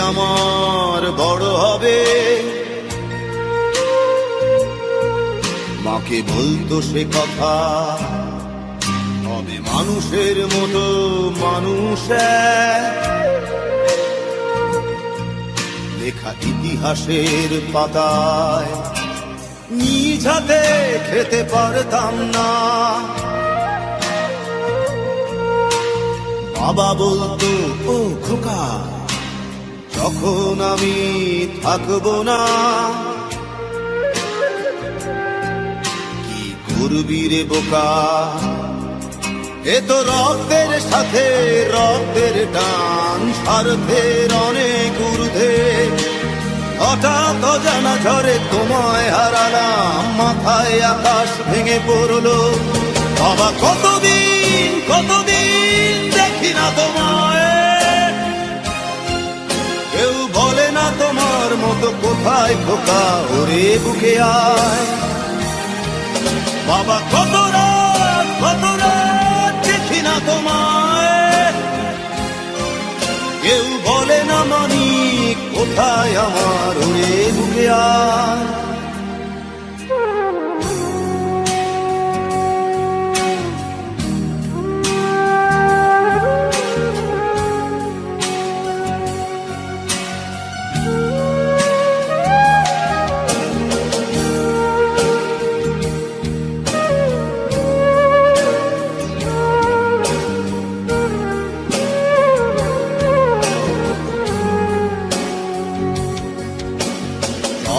আমার বড় হবে। মাকে বলতো সে কথা, হবে মানুষের মতো মানুষ লেখা ইতিহাসের পাতায় নিজ হাতে খেতে পারতাম না। বাবা বলতো, ও খোকা, যখন আমি থাকবো না, কি করবি রে বোকা, এ তো রক্তের সাথে রক্তের টান, স্বার্থের অনেক ঊর্ধ্বে। হঠাৎ অজানা ঝড়ে তোমায় হারালাম, মাথায় আকাশ ভেঙে পড়লো। বাবা কতদিন কতদিন দেখি না তোমায়, কেউ বলে না তোমার মতো কোথায় খোকা, ওরে বুকে আয়। বাবা কত রাত দেখি না তোমায়, কেউ বলে না মানি কোথায় আমার, ওরে বুকে আয়।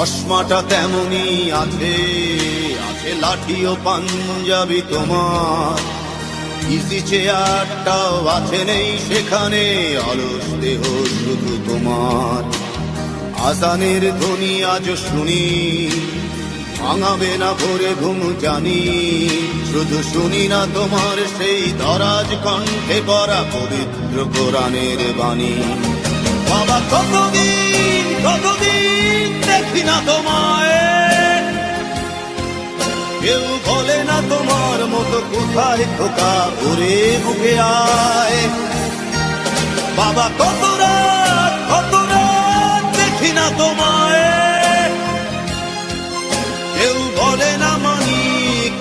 চশমাটা তেমনি আছে, আছে লাঠি ও পাঞ্জাবি তোমার, ইজি চেয়ারটাও আছে নেই সেখানে, অলস দেহ শুধু তোমার। আজানের ধ্বনি আজ শুনি, ভাঙাবে না ভোরে ঘুম জানি, শুধু শুনি না তোমার সেই দরাজ কণ্ঠে পড়া পবিত্র কোরআনের বাণী। বাবা কতদিন কতদিন দেখি না তোমায়, কেউ বলে না তোমার মতো কোথায় খোকা, ওরে বুকে আয়। বাবা কত রাত দেখি না তোমায়, কেউ বলে না মানি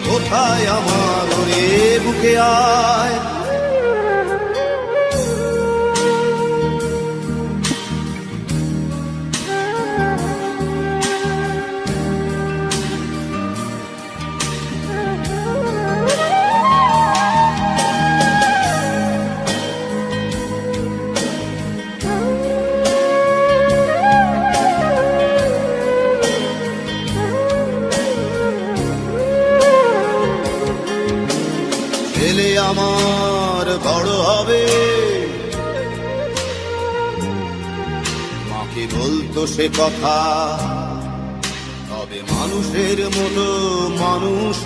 কোথায় আমার, ওরে বুকে আয়। ছেলে আমার বড় হবে, মাকে বলতো সে কথা, হবে মানুষের মতো মানুষ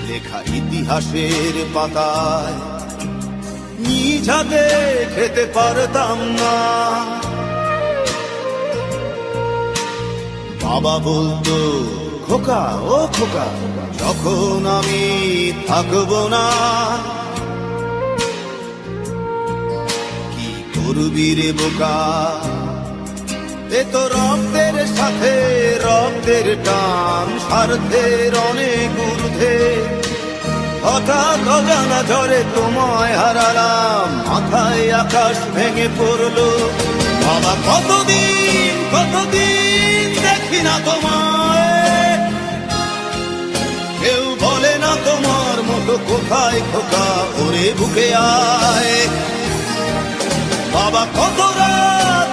লেখা ইতিহাসের পাতায় নিজ হাতে খেতে পারতাম না। বাবা বলতো, খোকা ও খোকা, যখন আমি থাকবো না, কি করবি রে বোকা, এ তো রক্তের সাথে রক্তের টান, স্বার্থের অনেক ঊর্ধ্বে। হঠাৎ অজানা ঝড়ে তোমায় হারালাম, মাথায় আকাশ ভেঙে পড়লো। বাবা কতদিন কতদিন দেখি না তোমায়, কেউ বলে না তোমার মতো কোথায় খোকা, ওরে বুকে আয়। বাবা কত রাত